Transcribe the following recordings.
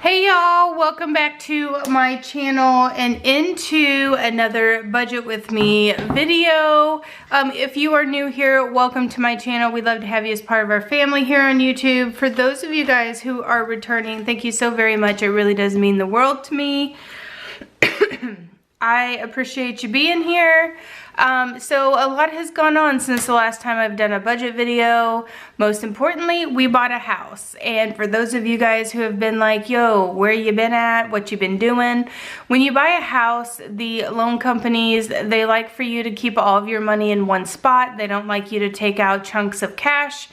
Hey y'all, welcome back to my channel and into another budget with me video. If you are new here, welcome to my channel. We'd love to have you as part of our family here on YouTube. For those of you guys who are returning, thank you so very much. It really does mean the world to me. I appreciate you being here. So a lot has gone on since the last time I've done a budget video. Most importantly, we bought a house. And for those of you guys who have been like, yo, where you been at? What you been doing? When you buy a house, the loan companies, they like for you to keep all of your money in one spot. They don't like you to take out chunks of cash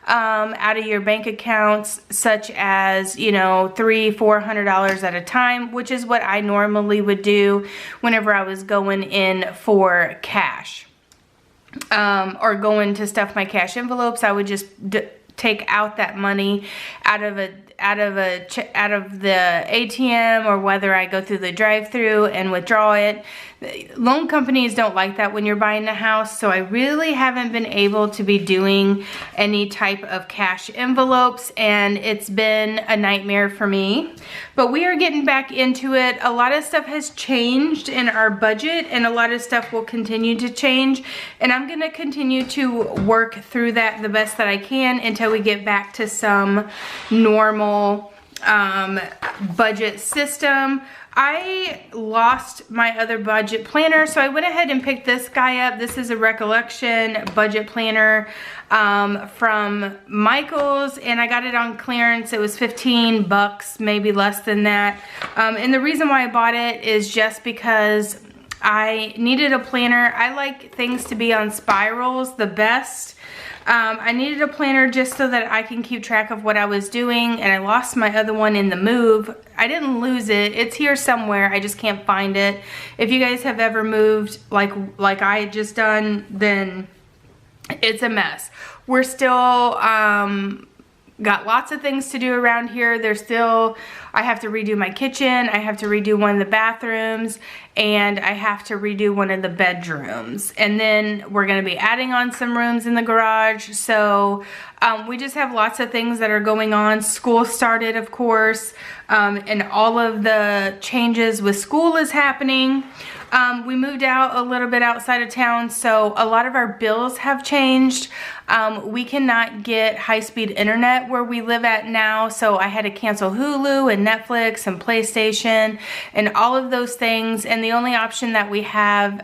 out of your bank accounts, such as, you know, $300–400 at a time, which is what I normally would do whenever I was going in for cash, or going to stuff my cash envelopes. I would just take out that money out of the ATM, or whether I go through the drive-through and withdraw it. Loan companies don't like that when you're buying a house, so I really haven't been able to be doing any type of cash envelopes, and it's been a nightmare for me. But we are getting back into it. A lot of stuff has changed in our budget, and a lot of stuff will continue to change, and I'm gonna continue to work through that the best that I can until we get back to some normal budget system. I lost my other budget planner, so I went ahead and picked this guy up. This is a Recollection budget planner from Michael's, and I got it on clearance. It was 15 bucks, maybe less than that. And the reason why I bought it is just because I needed a planner. I like things to be on spirals the best. I needed a planner just so that I can keep track of what I was doing, and I lost my other one in the move. I didn't lose it. It's here somewhere. I just can't find it. If you guys have ever moved like I had just done, then it's a mess. We're still got lots of things to do around here. I have to redo my kitchen, I have to redo one of the bathrooms, and I have to redo one of the bedrooms. And then we're gonna be adding on some rooms in the garage. So we just have lots of things that are going on. School started, of course, and all of the changes with school is happening. We moved out a little bit outside of town, so a lot of our bills have changed. We cannot get high-speed internet where we live at now, so I had to cancel Hulu and Netflix and PlayStation and all of those things, and the only option that we have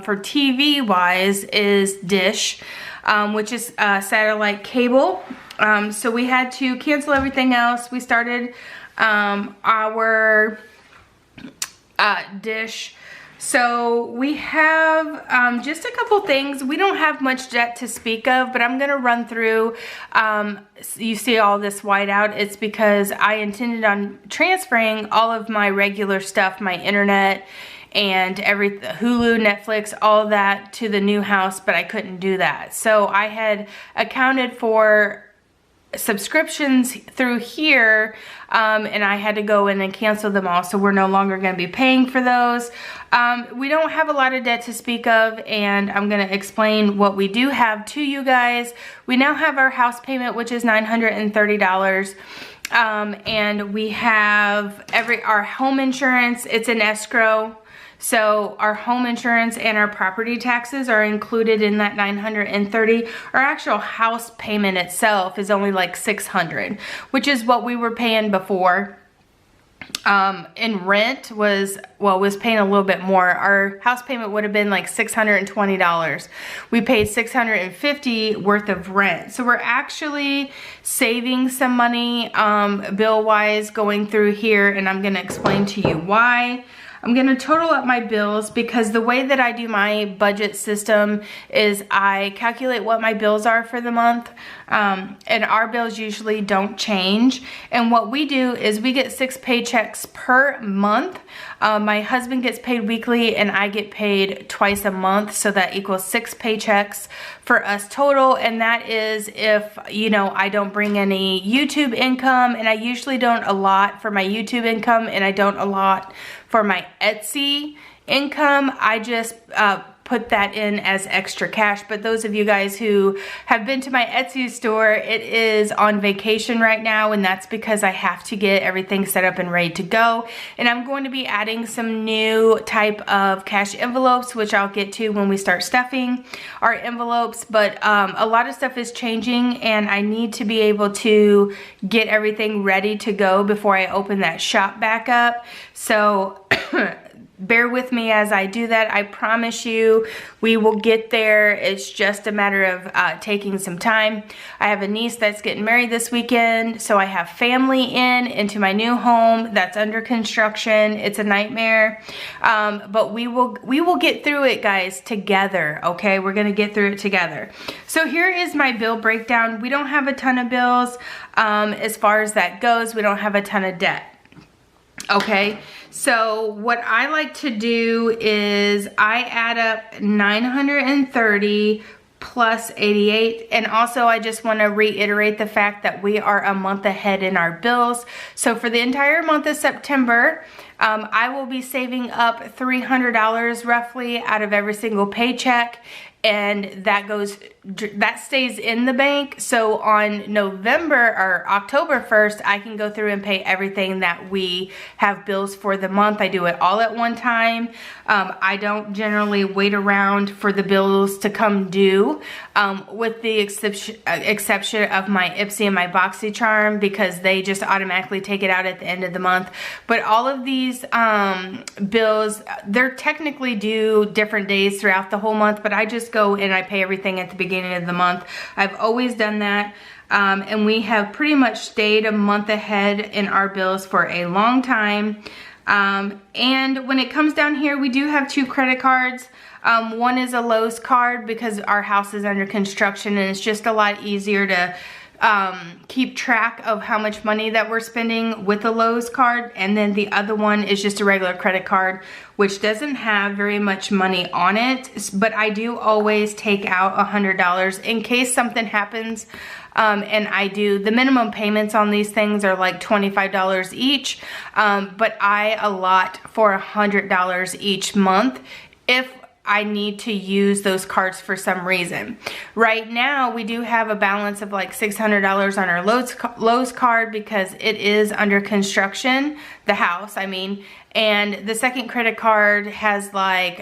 for TV-wise is Dish, which is satellite cable. So we had to cancel everything else. We started our Dish. So we have just a couple things. We don't have much debt to speak of, but I'm gonna run through. You see all this white out. It's because I intended on transferring all of my regular stuff, my internet and Hulu, Netflix, all that to the new house, but I couldn't do that. So I had accounted for subscriptions through here, and I had to go in and cancel them all, so we're no longer going to be paying for those. We don't have a lot of debt to speak of, and I'm going to explain what we do have to you guys. We now have our house payment, which is $930, and we have our home insurance. It's an escrow. So our home insurance and our property taxes are included in that $930. Our actual house payment itself is only like $600, which is what we were paying before. And rent was paying a little bit more. Our house payment would have been like $620. We paid $650 worth of rent. So we're actually saving some money bill-wise going through here, and I'm gonna explain to you why. I'm gonna total up my bills because the way that I do my budget system is I calculate what my bills are for the month, and our bills usually don't change. And what we do is we get 6 paychecks per month. My husband gets paid weekly and I get paid twice a month, so that equals 6 paychecks for us total. And that is if, you know, I don't bring any YouTube income, and I usually don't allot for my YouTube income, and I don't allot for my Etsy income. I just put that in as extra cash. But those of you guys who have been to my Etsy store, it is on vacation right now, and that's because I have to get everything set up and ready to go. And I'm going to be adding some new type of cash envelopes, which I'll get to when we start stuffing our envelopes. But a lot of stuff is changing, and I need to be able to get everything ready to go before I open that shop back up. So bear with me as I do that. I promise you we will get there. It's just a matter of taking some time. I have a niece that's getting married this weekend, so I have family into my new home that's under construction. It's a nightmare, but we will get through it, guys, together. Okay, we're gonna get through it together. So here is my bill breakdown. We don't have a ton of bills as far as that goes. We don't have a ton of debt. Okay, so what I like to do is I add up 930 plus 88, and also I just want to reiterate the fact that we are a month ahead in our bills. So for the entire month of September, I will be saving up $300 roughly out of every single paycheck, and that stays in the bank. So on November or October 1st, I can go through and pay everything that we have bills for the month. I do it all at one time. I don't generally wait around for the bills to come due, with the exception of my Ipsy and my BoxyCharm, because they just automatically take it out at the end of the month. But all of these bills, they're technically due different days throughout the whole month, but I just go and I pay everything at the beginning of the month. I've always done that. And we have pretty much stayed a month ahead in our bills for a long time. And when it comes down here, we do have 2 credit cards. One is a Lowe's card because our house is under construction, and it's just a lot easier to keep track of how much money that we're spending with a Lowe's card. And then the other one is just a regular credit card, which doesn't have very much money on it, but I do always take out $100 in case something happens. And I do, the minimum payments on these things are like $25 each, but I allot for $100 each month if I need to use those cards for some reason. Right now, we do have a balance of like $600 on our Lowe's card because it is under construction, the house, I mean, and the second credit card has like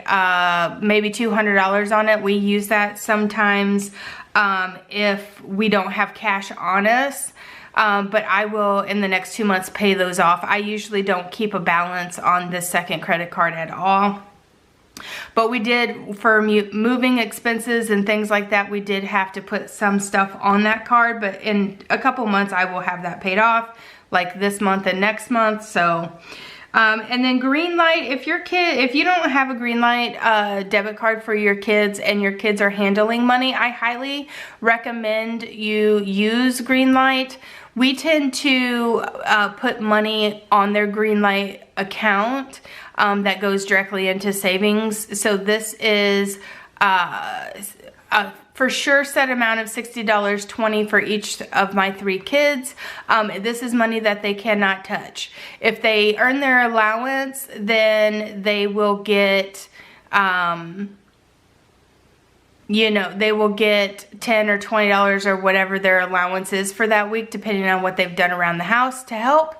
maybe $200 on it. We use that sometimes if we don't have cash on us. But I will, in the next 2 months, pay those off. I usually don't keep a balance on this second credit card at all. But we did, for moving expenses and things like that, we did have to put some stuff on that card. But in a couple months, I will have that paid off, like this month and next month. So, and then Greenlight, if you don't have a Greenlight debit card for your kids and your kids are handling money, I highly recommend you use Greenlight. We tend to put money on their Greenlight account that goes directly into savings. So this is a for sure set amount of $60, $20 for each of my 3 kids. This is money that they cannot touch. If they earn their allowance, then they will get you know, they will get $10 or $20 or whatever their allowance is for that week, depending on what they've done around the house to help.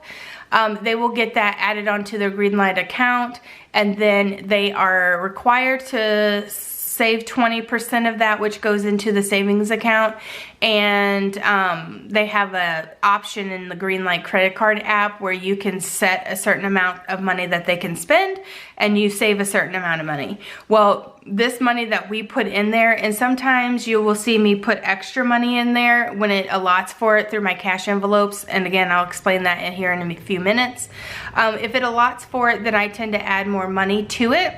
They will get that added onto their Greenlight account, and then they are required to save 20% of that, which goes into the savings account. And they have an option in the Greenlight credit card app where you can set a certain amount of money that they can spend, and you save a certain amount of money. Well, this money that we put in there, and sometimes you will see me put extra money in there when it allots for it through my cash envelopes. And again, I'll explain that in here in a few minutes. If it allots for it, then I tend to add more money to it.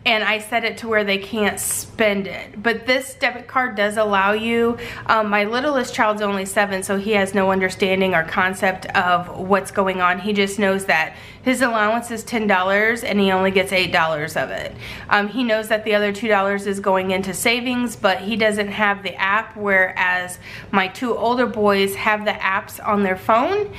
And I set it to where they can't spend it. But this debit card does allow you, my littlest child's only 7, so he has no understanding or concept of what's going on. He just knows that his allowance is $10 and he only gets $8 of it. He knows that the other $2 is going into savings, but he doesn't have the app, whereas my 2 older boys have the apps on their phone,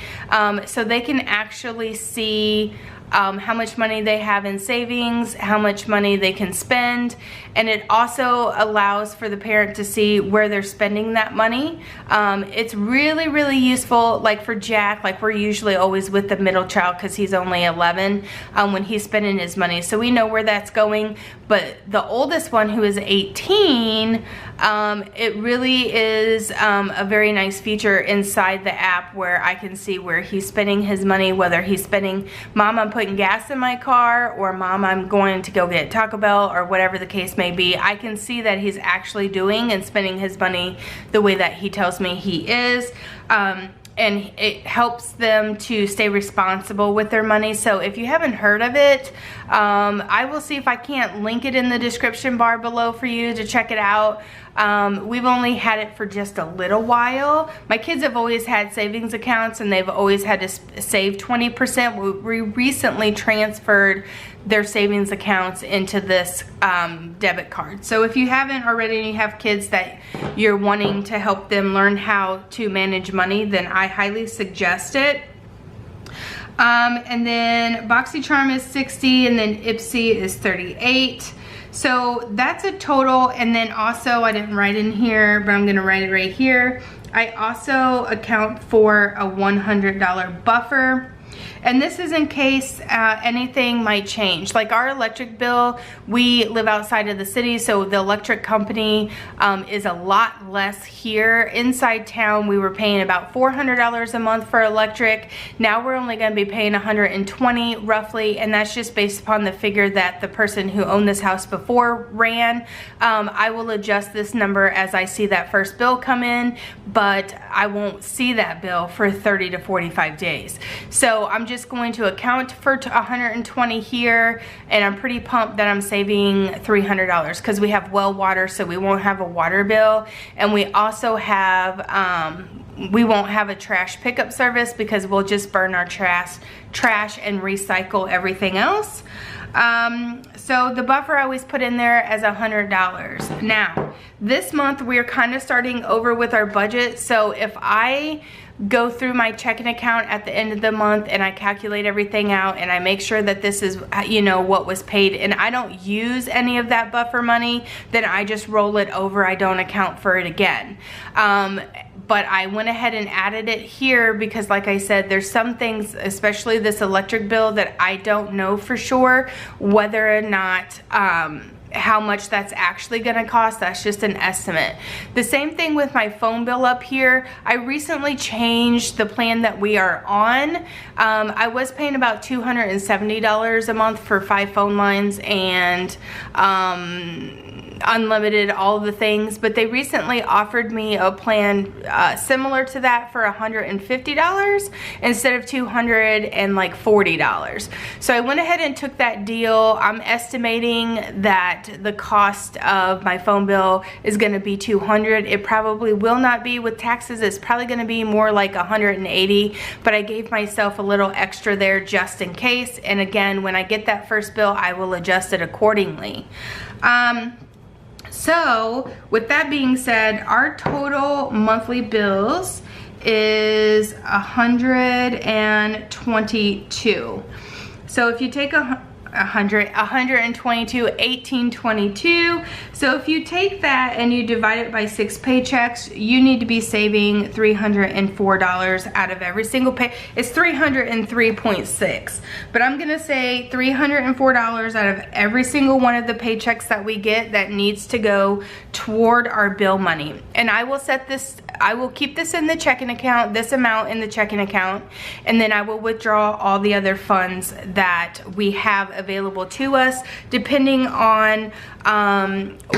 so they can actually see how much money they have in savings, how much money they can spend, and it also allows for the parent to see where they're spending that money. It's really, really useful, like for Jack, like we're usually always with the middle child because he's only 11 when he's spending his money, so we know where that's going. But the oldest one, who is 18, it really is a very nice feature inside the app where I can see where he's spending his money, whether he's spending, Mom, I'm putting gas in my car, or Mom, I'm going to go get Taco Bell, or whatever the case may be. I can see that he's actually doing and spending his money the way that he tells me he is. And it helps them to stay responsible with their money. So if you haven't heard of it, I will see if I can't link it in the description bar below for you to check it out. We've only had it for just a little while. My kids have always had savings accounts and they've always had to save 20%. We recently transferred their savings accounts into this debit card. So if you haven't already and you have kids that you're wanting to help them learn how to manage money, then I highly suggest it. And then BoxyCharm is 60, and then Ipsy is 38. So that's a total. And then also, I didn't write in here, but I'm gonna write it right here. I also account for a $100 buffer. And this is in case anything might change. Like our electric bill, we live outside of the city, so the electric company is a lot less here. Inside town, we were paying about $400 a month for electric. Now we're only gonna be paying $120 roughly, and that's just based upon the figure that the person who owned this house before ran. I will adjust this number as I see that first bill come in, but I won't see that bill for 30 to 45 days. So I'm just going to account for 120 here, and I'm pretty pumped that I'm saving $300 because we have well water, so we won't have a water bill, and we also have we won't have a trash pickup service because we'll just burn our trash and recycle everything else. So the buffer I always put in there as $100. Now, this month we're kind of starting over with our budget, so if I go through my checking account at the end of the month and I calculate everything out and I make sure that this is, you know, what was paid, and I don't use any of that buffer money, then I just roll it over. I don't account for it again. But I went ahead and added it here because, like I said, there's some things, especially this electric bill, that I don't know for sure whether or not how much that's actually gonna cost. That's just an estimate. The same thing with my phone bill up here. I recently changed the plan that we are on. I was paying about $270 a month for 5 phone lines and unlimited, all the things, but they recently offered me a plan similar to that for $150 instead of $240. So I went ahead and took that deal. I'm estimating that the cost of my phone bill is going to be $200. It probably will not be with taxes. It's probably going to be more like $180, but I gave myself a little extra there just in case, and again, when I get that first bill, I will adjust it accordingly. So with that being said, our total monthly bills is $122. So if you take 122, 1822. So if you take that and you divide it by 6 paychecks, you need to be saving $304 out of every single pay. It's 303.6, but I'm gonna say $304 out of every single one of the paychecks that we get that needs to go toward our bill money. And I will set this, I will keep this in the checking account, this amount in the checking account, and then I will withdraw all the other funds that we have available to us depending on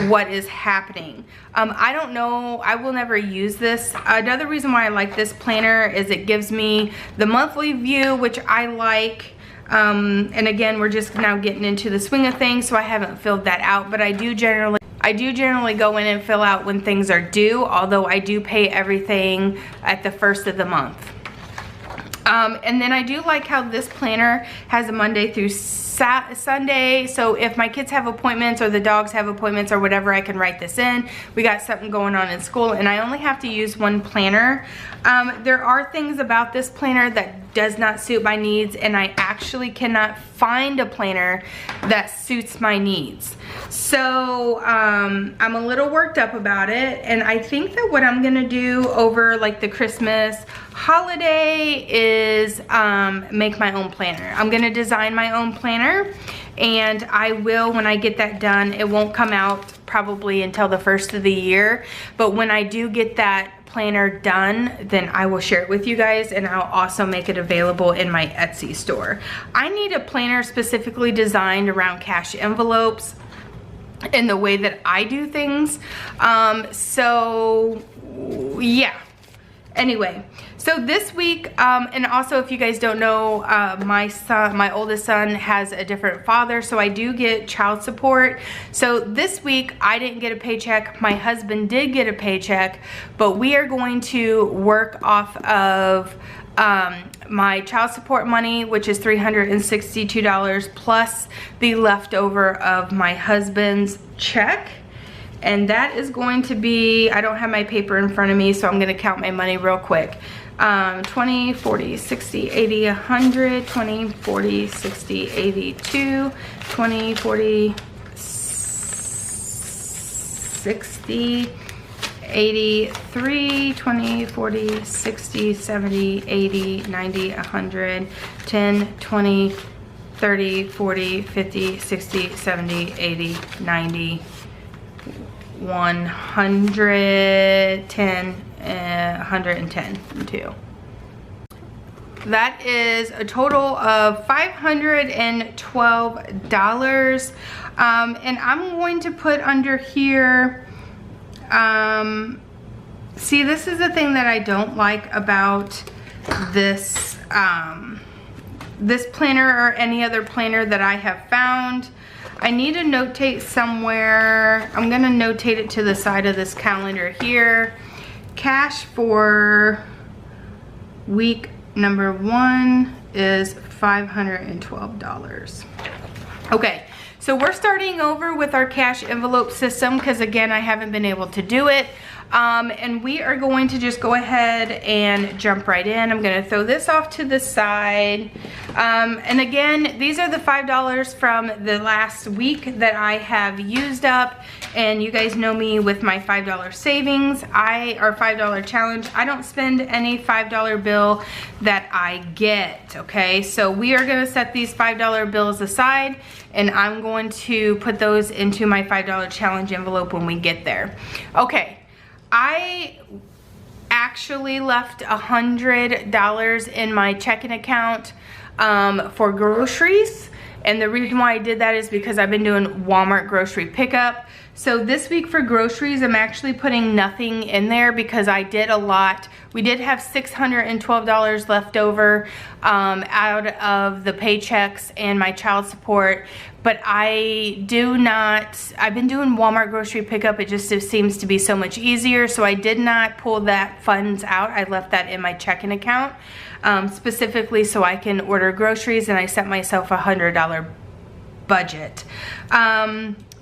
what is happening. I don't know, I will never use this. Another reason why I like this planner is it gives me the monthly view, which I like. And again, we're just now getting into the swing of things, so I haven't filled that out, but I do generally go in and fill out when things are due, although I do pay everything at the first of the month. And then I do like how this planner has a Monday through Sunday, so if my kids have appointments or the dogs have appointments or whatever, I can write this in. We got something going on in school, and I only have to use one planner. There are things about this planner that does not suit my needs, and I actually cannot find a planner that suits my needs. So I'm a little worked up about it, and I think that what I'm gonna do over like the Christmas holiday is make my own planner. I'm gonna design my own planner, and I will, when I get that done, it won't come out probably until the first of the year, but when I do get that planner done, then I will share it with you guys, and I'll also make it available in my Etsy store. I need a planner specifically designed around cash envelopes in the way that I do things. So yeah, anyway, so this week, and also if you guys don't know, my oldest son has a different father, so I do get child support. So this week I didn't get a paycheck, my husband did get a paycheck, but we are going to work off of my child support money, which is $362 plus the leftover of my husband's check. And that is going to be, I don't have my paper in front of me, so I'm gonna count my money real quick. 20, 40, 60, 80, 100, 20, 40, 60, 82, 20, 40, 60, 83, 20, 40, 60, 70, 80, 90, 100, 10, 20, 30, 40, 50, 60, 70, 80, 90, 110, 110 too. That is a total of $512. And I'm going to put under here, see, this is the thing that I don't like about this, this planner or any other planner that I have found. I need to notate somewhere. I'm gonna notate it to the side of this calendar here. Cash for week number 1 is $512. Okay, so we're starting over with our cash envelope system because again, I haven't been able to do it. And we are going to just go ahead and jump right in. I'm gonna throw this off to the side. And again, these are the $5 from the last week that I have used up. And you guys know me with my $5 savings, or $5 challenge. I don't spend any $5 bill that I get, okay? So we are gonna set these $5 bills aside, and I'm going to put those into my $5 challenge envelope when we get there. Okay. I actually left $100 in my checking account for groceries, and the reason why I did that is because I've been doing Walmart grocery pickup. So this week for groceries, I'm actually putting nothing in there because I did a lot. We did have $612 left over out of the paychecks and my child support, but I've been doing Walmart grocery pickup. It just seems to be so much easier. So I did not pull that funds out. I left that in my checking account specifically so I can order groceries, and I set myself a $100 budget.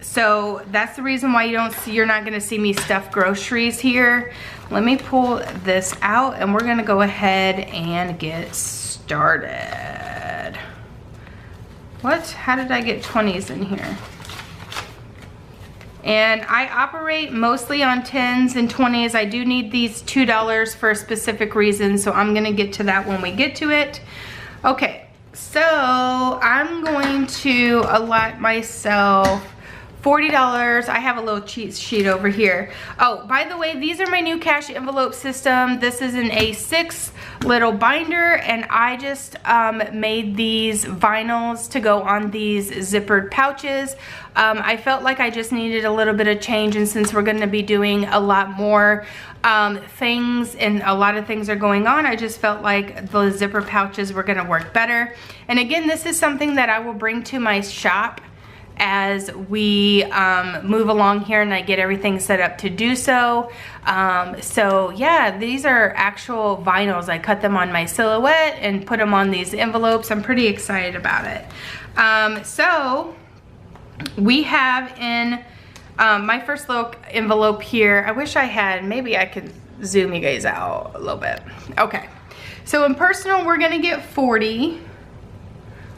So that's the reason why you're not gonna see me stuff groceries here. Let me pull this out and we're gonna go ahead and get started. What? How did I get 20s in here? And I operate mostly on 10s and 20s. I do need these $2 for a specific reason, so I'm gonna get to that when we get to it. Okay, so I'm going to allot myself $40. I have a little cheat sheet over here. Oh, by the way, these are my new cash envelope system. This is an A6 little binder, and I just made these vinyls to go on these zippered pouches. I felt like I just needed a little bit of change, and since we're gonna be doing a lot more things and a lot of things are going on, I just felt like the zipper pouches were gonna work better. And again, this is something that I will bring to my shop as we move along here and I get everything set up to do so. So yeah, these are actual vinyls. I cut them on my silhouette and put them on these envelopes. I'm pretty excited about it. So we have in my first little envelope here, I wish I had, maybe I could zoom you guys out a little bit. Okay, so in personal, we're gonna get 40,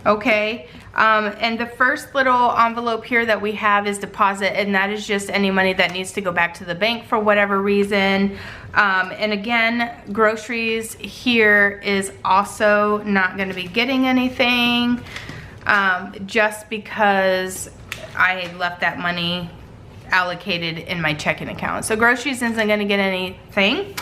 okay? And the first little envelope here that we have is deposit, and that is just any money that needs to go back to the bank for whatever reason. And again, groceries here is also not gonna be getting anything, just because I left that money allocated in my checking account. So groceries isn't gonna get anything.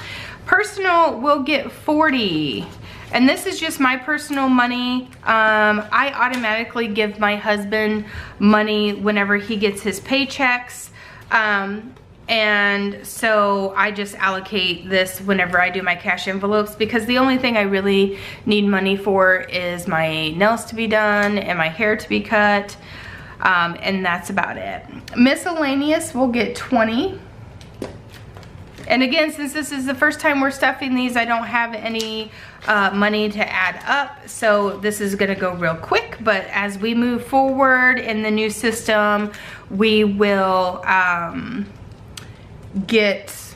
Personal will get 40. And this is just my personal money. I automatically give my husband money whenever he gets his paychecks. And so I just allocate this whenever I do my cash envelopes, because the only thing I really need money for is my nails to be done and my hair to be cut. And that's about it. Miscellaneous will get 20. And again, since this is the first time we're stuffing these, I don't have any money to add up, so this is gonna go real quick. But as we move forward in the new system, we will get,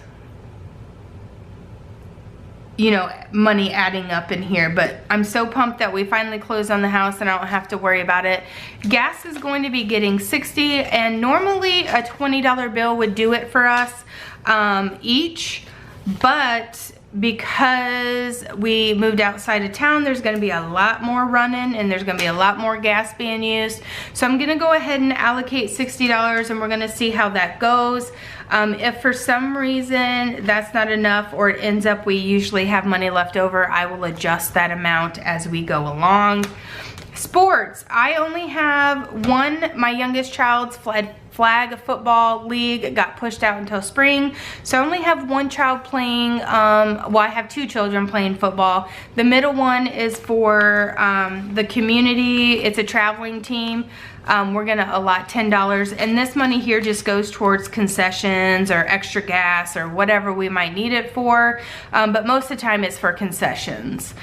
you know, money adding up in here. But I'm so pumped that we finally closed on the house and I don't have to worry about it. Gas is going to be getting 60, and normally a $20 bill would do it for us each, but because we moved outside of town, there's gonna be a lot more running and there's gonna be a lot more gas being used. So I'm gonna go ahead and allocate $60 and we're gonna see how that goes. If for some reason that's not enough, or it ends up we usually have money left over, I will adjust that amount as we go along. Sports, I only have one. My youngest child's flag football league got pushed out until spring, so I only have one child playing. Well, I have two children playing football. The middle one is for the community. It's a traveling team. We're gonna allot $10, and this money here just goes towards concessions or extra gas or whatever we might need it for, but most of the time it's for concessions.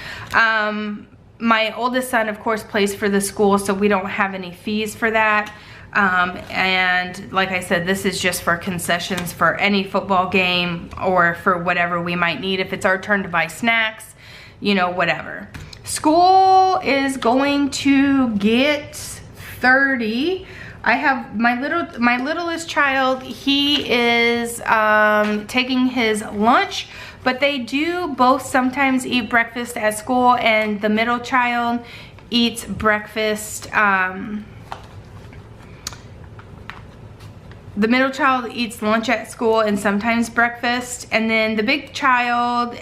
My oldest son, of course, plays for the school, so we don't have any fees for that. And like I said, this is just for concessions for any football game or for whatever we might need. If it's our turn to buy snacks, you know, whatever. School is going to get 30. I have my littlest child, he is taking his lunch, but they do both sometimes eat breakfast at school, and the middle child eats breakfast. The middle child eats lunch at school and sometimes breakfast, and then the big child,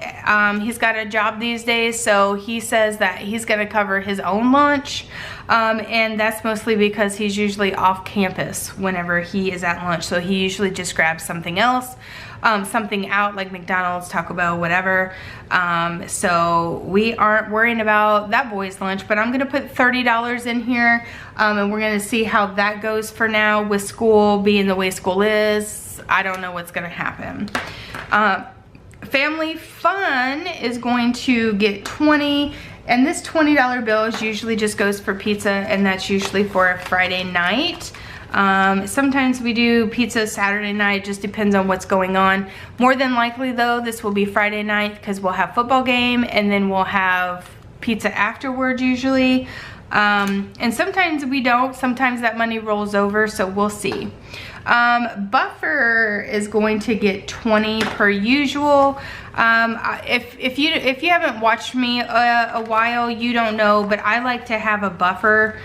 he's got a job these days, so he says that he's gonna cover his own lunch, and that's mostly because he's usually off campus whenever he is at lunch, so he usually just grabs something else, something out like McDonald's, Taco Bell, whatever. So we aren't worrying about that boy's lunch, but I'm gonna put $30 in here, and we're gonna see how that goes for now. With school being the way school is, I don't know what's gonna happen. Family fun is going to get 20, and this $20 bill usually just goes for pizza, and that's usually for a Friday night. Sometimes we do pizza Saturday night, just depends on what's going on. More than likely though, this will be Friday night because we'll have football game and then we'll have pizza afterwards usually. And sometimes we don't, sometimes that money rolls over, so we'll see. Buffer is going to get 20 per usual. If you haven't watched me a while, you don't know, but I like to have a buffer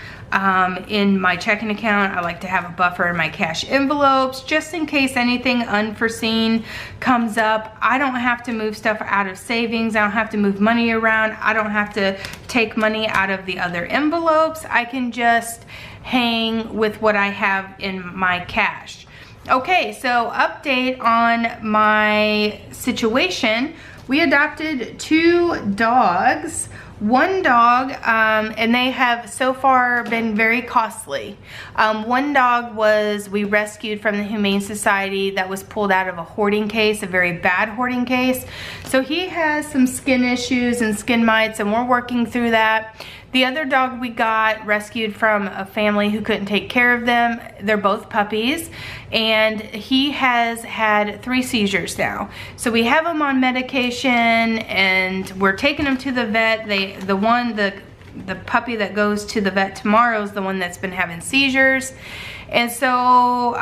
in my checking account. I like to have a buffer in my cash envelopes just in case anything unforeseen comes up. I don't have to move stuff out of savings. I don't have to move money around. I don't have to take money out of the other envelopes. I can just hang with what I have in my cash. Okay, so update on my situation. We adopted 2 dogs. one dog, and they have so far been very costly. One dog we rescued from the Humane Society that was pulled out of a hoarding case, a very bad hoarding case. So he has some skin issues and skin mites, and we're working through that. The other dog we got rescued from a family who couldn't take care of them. They're both puppies, and he has had 3 seizures now. So we have him on medication, and we're taking him to the vet. The puppy that goes to the vet tomorrow is the one that's been having seizures. And so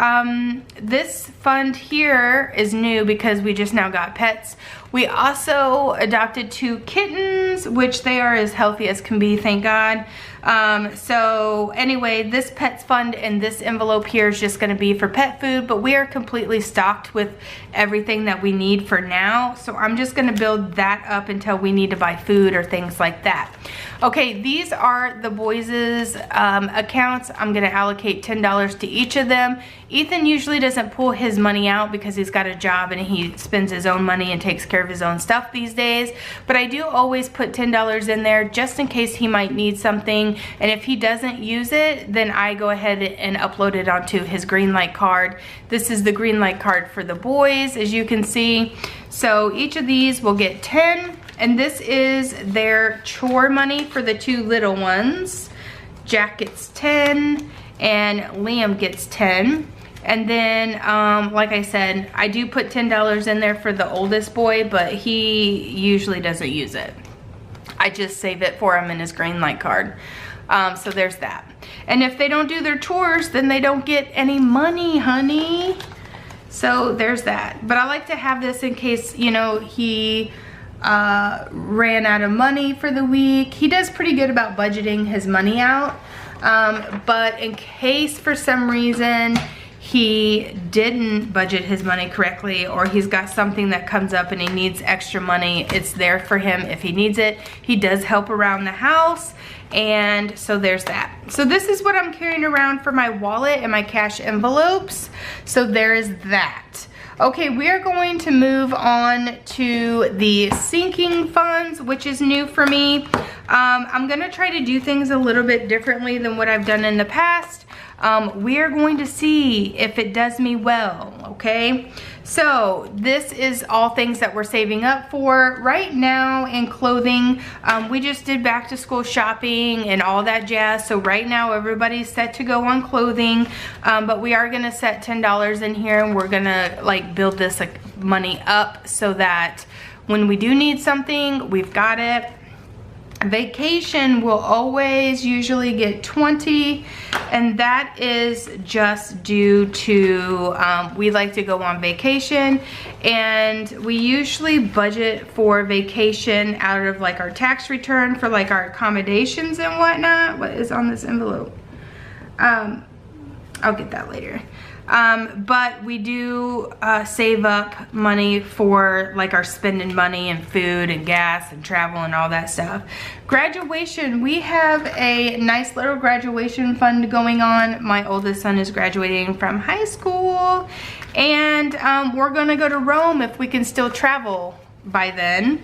this fund here is new because we just now got pets. We also adopted 2 kittens, which they are as healthy as can be, thank God. So anyway, this pets fund and this envelope here is just gonna be for pet food, but we are completely stocked with everything that we need for now. So I'm just gonna build that up until we need to buy food or things like that. Okay, these are the boys' accounts. I'm gonna allocate $10 to each of them. Ethan usually doesn't pull his money out because he's got a job and he spends his own money and takes care of his own stuff these days. But I do always put $10 in there just in case he might need something. And if he doesn't use it, then I go ahead and upload it onto his green light card. This is the green light card for the boys, as you can see. So each of these will get 10. And this is their chore money for the 2 little ones. Jack gets 10 and Liam gets 10. And then, like I said, I do put $10 in there for the oldest boy, but he usually doesn't use it. I just save it for him in his green light card. So there's that. And if they don't do their chores, then they don't get any money, honey. So there's that. But I like to have this in case, you know, he ran out of money for the week. He does pretty good about budgeting his money out. But in case for some reason he didn't budget his money correctly, or he's got something that comes up and he needs extra money, it's there for him if he needs it. He does help around the house, and so there's that. So this is what I'm carrying around for my wallet and my cash envelopes. So there is that. Okay, we are going to move on to the sinking funds, which is new for me. I'm gonna try to do things a little bit differently than what I've done in the past. We are going to see if it does me well, okay? So this is all things that we're saving up for. Right now in clothing, we just did back to school shopping and all that jazz. So right now everybody's set to go on clothing, but we are gonna set $10 in here, and we're gonna like build this money up so that when we do need something, we've got it. Vacation will always usually get 20, and that is just due to we like to go on vacation, and we usually budget for vacation out of like our tax return for like our accommodations and whatnot. What is on this envelope? I'll get that later. But we do save up money for like our spending money and food and gas and travel and all that stuff. Graduation, we have a nice little graduation fund going on. My oldest son is graduating from high school, and we're gonna go to Rome if we can still travel by then,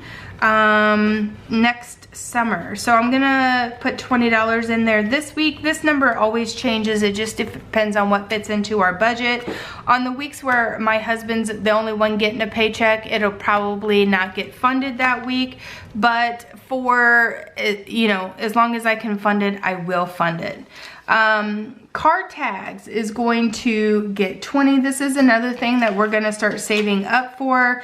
next summer. So I'm gonna put $20 in there this week. This number always changes. It just depends on what fits into our budget. On the weeks where my husband's the only one getting a paycheck, it'll probably not get funded that week, but for, you know, as long as I can fund it, I will fund it. Car tags is going to get 20. This is another thing that we're gonna start saving up for.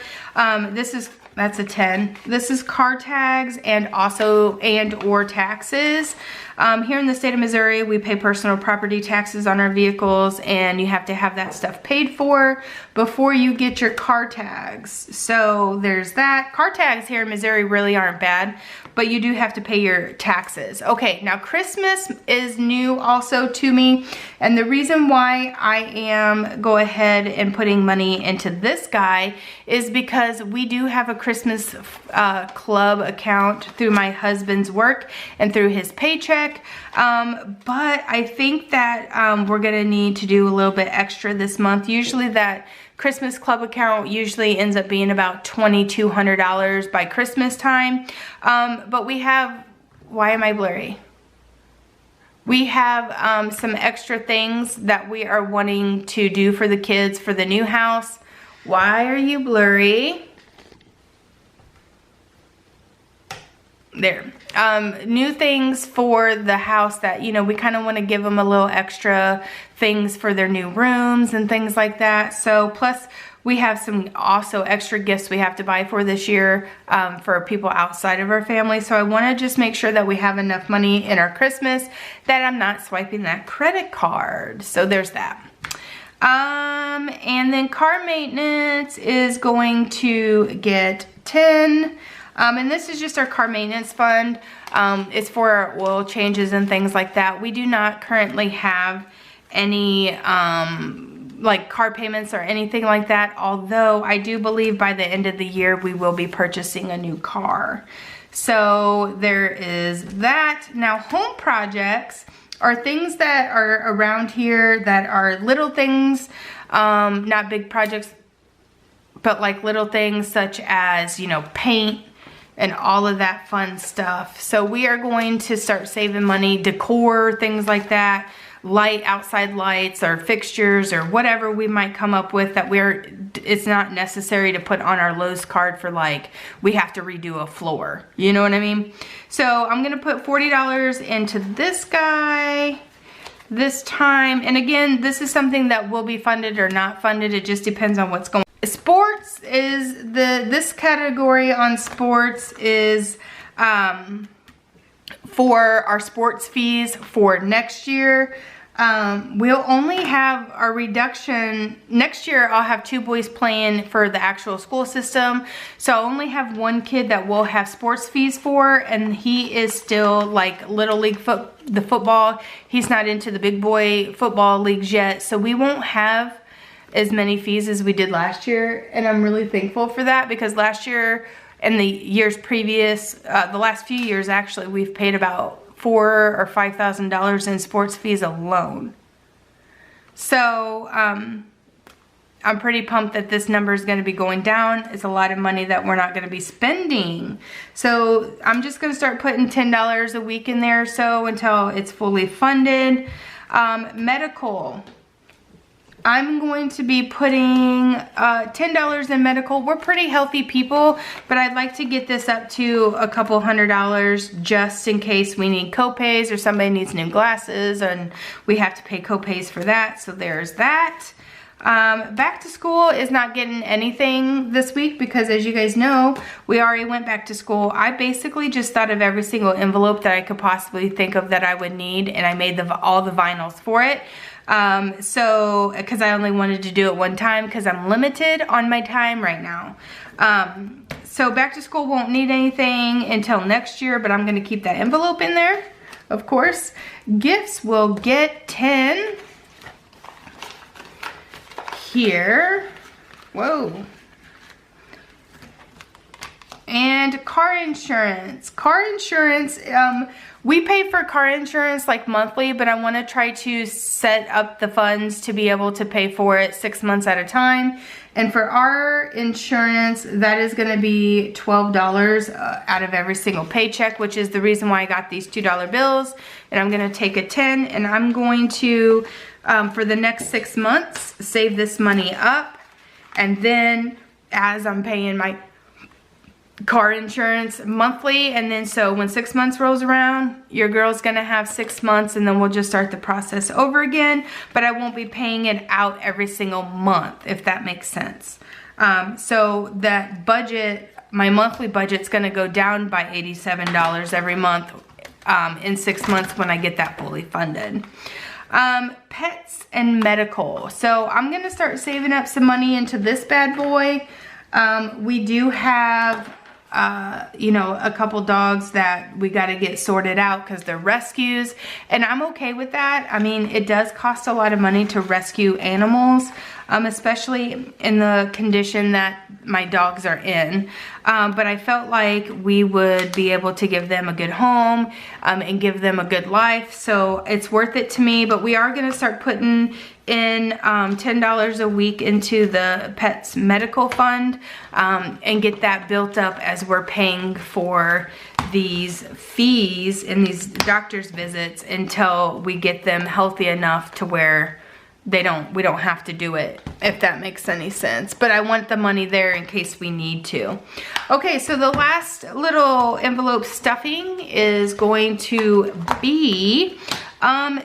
That's a 10. This is car tags and also or taxes. Here in the state of Missouri, we pay personal property taxes on our vehicles, and you have to have that stuff paid for before you get your car tags. So there's that. Car tags here in Missouri really aren't bad, but you do have to pay your taxes. Okay, now Christmas is new also to me, and the reason why I am go ahead and putting money into this guy is because we do have a Christmas club account through my husband's work and through his paycheck. But I think that we're gonna need to do a little bit extra this month. Usually that Christmas club account usually ends up being about $2,200 by Christmas time. But we have why am I blurry? We have some extra things that we are wanting to do for the kids for the new house. Why are you blurry? There. New things for the house that, you know, we kind of want to give them a little extra things for their new rooms and things like that. So plus we have some also extra gifts we have to buy for this year for people outside of our family. So I want to just make sure that we have enough money in our Christmas that I'm not swiping that credit card. So there's that. And then car maintenance is going to get 10. And this is just our car maintenance fund. It's for our oil changes and things like that. We do not currently have any like car payments or anything like that, although I do believe by the end of the year we will be purchasing a new car. So there is that. Now, home projects are things that are around here that are little things, not big projects, but like little things such as, you know, paint and all of that fun stuff. So we are going to start saving money, decor, things like that, outside lights or fixtures or whatever we might come up with that it's not necessary to put on our Lowe's card for, like, we have to redo a floor. You know what I mean? So I'm gonna put $40 into this guy this time. And again, this is something that will be funded or not funded. It just depends on what's going on. Sports is this category on sports is for our sports fees for next year. We'll only have our reduction next year. I'll have 2 boys playing for the actual school system, so I'll only have 1 kid that we'll have sports fees for, and he is still like little league football. He's not into the big boy football leagues yet, so we won't have as many fees as we did last year, and I'm really thankful for that, because last year and the years previous, the last few years actually, we've paid about $4,000 or $5,000 in sports fees alone. So I'm pretty pumped that this number is going to be going down. It's a lot of money that we're not going to be spending. So I'm just going to start putting $10 a week in there, so until it's fully funded. Medical. I'm going to be putting $10 in medical. We're pretty healthy people, but I'd like to get this up to a couple $100 just in case we need copays or somebody needs new glasses and we have to pay copays for that. So there's that. Back to school is not getting anything this week because, as you guys know, we already went back to school. I basically just thought of every single envelope that I could possibly think of that I would need, and I made all the vinyls for it. So, because I only wanted to do it one time because I'm limited on my time right now. So back to school won't need anything until next year, but I'm going to keep that envelope in there, of course. Gifts will get 10 here. Whoa. And car insurance. Car insurance, we pay for car insurance like monthly, but I want to try to set up the funds to be able to pay for it 6 months at a time. And for our insurance, that is going to be $12 out of every single paycheck, which is the reason why I got these $2 bills. And I'm going to take a 10, and I'm going to, for the next 6 months, save this money up. And then as I'm paying my car insurance monthly, and then so when 6 months rolls around, your girl's gonna have 6 months, and then we'll just start the process over again, but I won't be paying it out every single month, if that makes sense. So that budget, my monthly budget's gonna go down by $87 every month in 6 months when I get that fully funded. Pets and medical. So I'm gonna start saving up some money into this bad boy. We do have you know, a couple dogs that we got to get sorted out because they're rescues, and I'm okay with that. I mean, it does cost a lot of money to rescue animals, especially in the condition that my dogs are in. But I felt like we would be able to give them a good home and give them a good life. So it's worth it to me, but we are gonna start putting in $10 a week into the pet's medical fund and get that built up as we're paying for these fees and these doctor's visits until we get them healthy enough to where we don't have to do it, if that makes any sense. But I want the money there in case we need to. Okay, so the last little envelope stuffing is going to be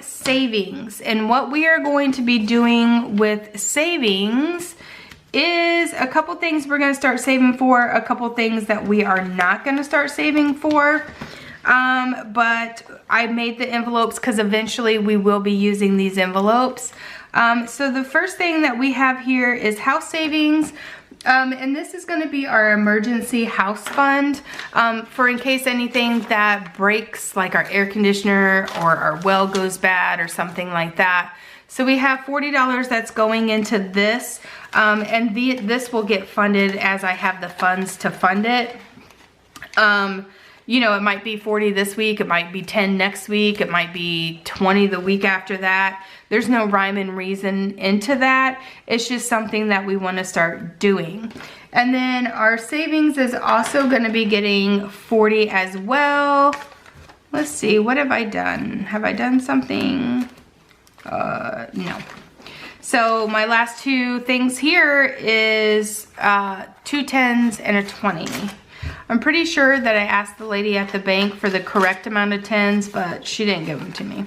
savings. And what we are going to be doing with savings is a couple things we're gonna start saving for, a couple things that we are not gonna start saving for. But I made the envelopes because eventually we will be using these envelopes. So the first thing that we have here is house savings. And this is gonna be our emergency house fund for in case anything that breaks, like our air conditioner or our well goes bad or something like that. So we have $40 that's going into this, and this will get funded as I have the funds to fund it. You know, it might be 40 this week, it might be 10 next week, it might be 20 the week after that. There's no rhyme and reason into that. It's just something that we want to start doing. And then our savings is also going to be getting 40 as well. Let's see, what have I done? Have I done something? No. So my last two things here is 2 10s and a 20. I'm pretty sure that I asked the lady at the bank for the correct amount of 10s, but she didn't give them to me.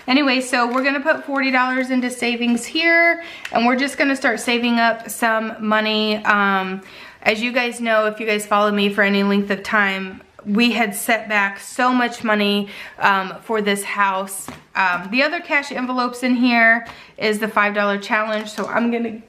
Anyway, so we're gonna put $40 into savings here, and we're just gonna start saving up some money. As you guys know, if you guys follow me for any length of time, we had set back so much money for this house. The other cash envelopes in here is the $5 challenge, so I'm gonna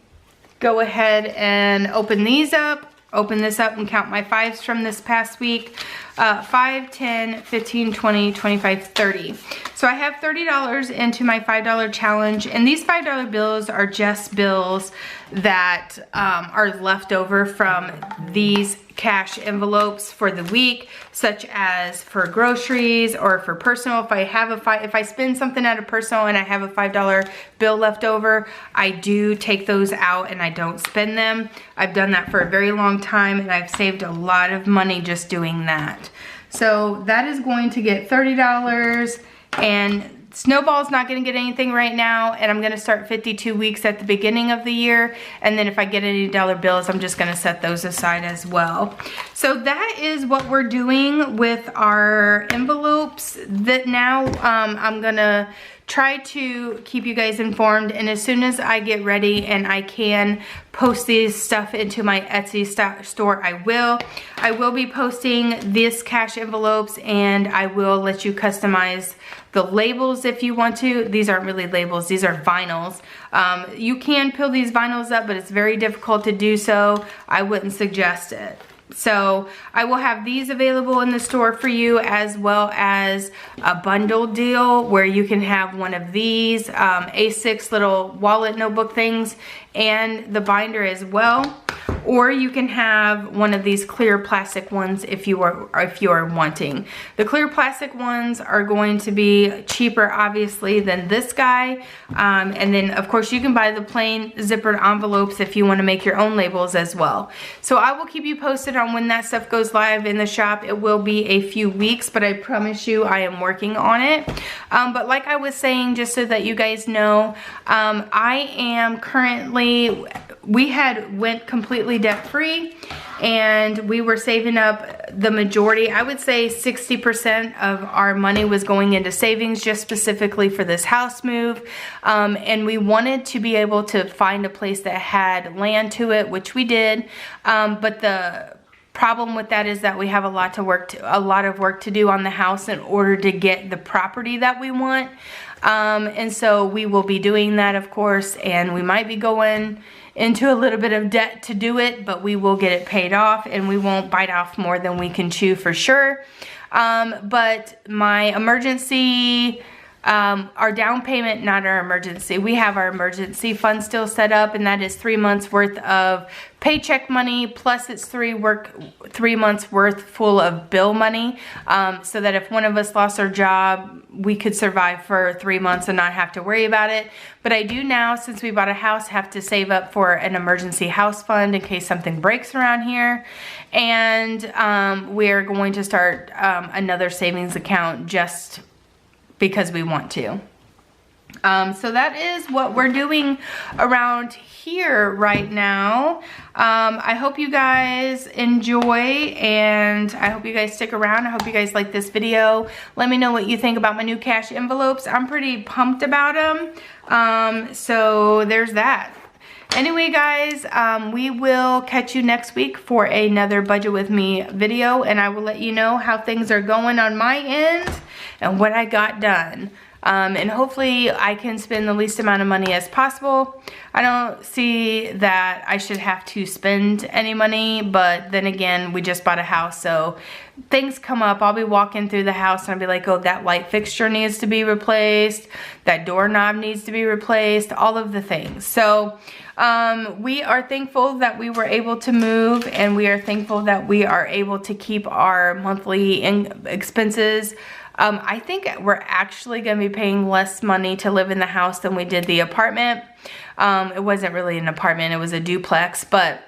go ahead and open these up. Open this up and count my 5s from this past week. 5, 10, 15, 20, 25, 30. So I have $30 into my $5 challenge, and these $5 bills are just bills that are left over from these cash envelopes for the week, such as for groceries or for personal. If I spend something at a personal and I have a $5 bill left over, I do take those out and I don't spend them. I've done that for a very long time, and I've saved a lot of money just doing that. So that is going to get $30, and Snowball's not gonna get anything right now, and I'm gonna start 52 weeks at the beginning of the year, and then if I get any dollar bills, I'm just gonna set those aside as well. So that is what we're doing with our envelopes. That now I'm gonna try to keep you guys informed, and as soon as I get ready and I can post these stuff into my Etsy store, I will. I will be posting these cash envelopes, and I will let you customize the labels if you want to. These aren't really labels, these are vinyls. You can peel these vinyls up, but it's very difficult to do so. I wouldn't suggest it. So I will have these available in the store for you, as well as a bundle deal where you can have one of these A6 little wallet notebook things and the binder as well. Or you can have one of these clear plastic ones if you are wanting. The clear plastic ones are going to be cheaper, obviously, than this guy. And then, of course, you can buy the plain zippered envelopes if you want to make your own labels as well. So I will keep you posted on when that stuff goes live in the shop. It will be a few weeks, but I promise you I am working on it. But like I was saying, just so that you guys know, I am currently, we went completely debt free, and we were saving up the majority. I would say 60% of our money was going into savings just specifically for this house move. And we wanted to be able to find a place that had land to it, which we did. But the problem with that is that we have a lot of work to do on the house in order to get the property that we want. And so we will be doing that, of course, and we might be going into a little bit of debt to do it, but we will get it paid off, and we won't bite off more than we can chew for sure. But my emergency our down payment, not our emergency. We have our emergency fund still set up, and that is 3 months worth of paycheck money, plus it's 3 months worth full of bill money, so that if one of us lost our job, we could survive for 3 months and not have to worry about it. But I do now, since we bought a house, have to save up for an emergency house fund in case something breaks around here. And we're going to start another savings account just because we want to. So that is what we're doing around here right now. I hope you guys enjoy, and I hope you guys stick around. I hope you guys like this video. Let me know what you think about my new cash envelopes. I'm pretty pumped about them. So there's that. Anyway, guys, we will catch you next week for another Budget With Me video, and I will let you know how things are going on my end and what I got done. And hopefully I can spend the least amount of money as possible. I don't see that I should have to spend any money, but then again, we just bought a house, so things come up. I'll be walking through the house and I'll be like, oh, that light fixture needs to be replaced, that doorknob needs to be replaced, all of the things. So we are thankful that we were able to move, and we are thankful that we are able to keep our monthly expenses. I think we're actually going to be paying less money to live in the house than we did the apartment. It wasn't really an apartment, it was a duplex, but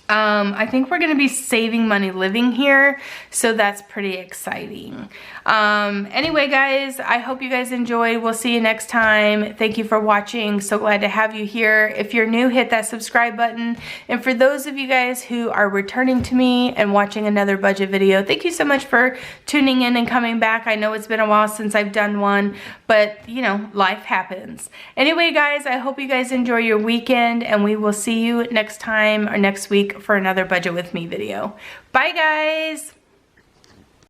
I think we're going to be saving money living here, so that's pretty exciting. Anyway, guys, I hope you guys enjoyed. We'll see you next time. Thank you for watching. So glad to have you here. If you're new, hit that subscribe button. And for those of you guys who are returning to me and watching another budget video, thank you so much for tuning in and coming back. I know it's been a while since I've done one, but you know, life happens. Anyway, guys, I hope you guys enjoy your weekend, and we will see you next time or next week for another Budget With Me video. Bye, guys.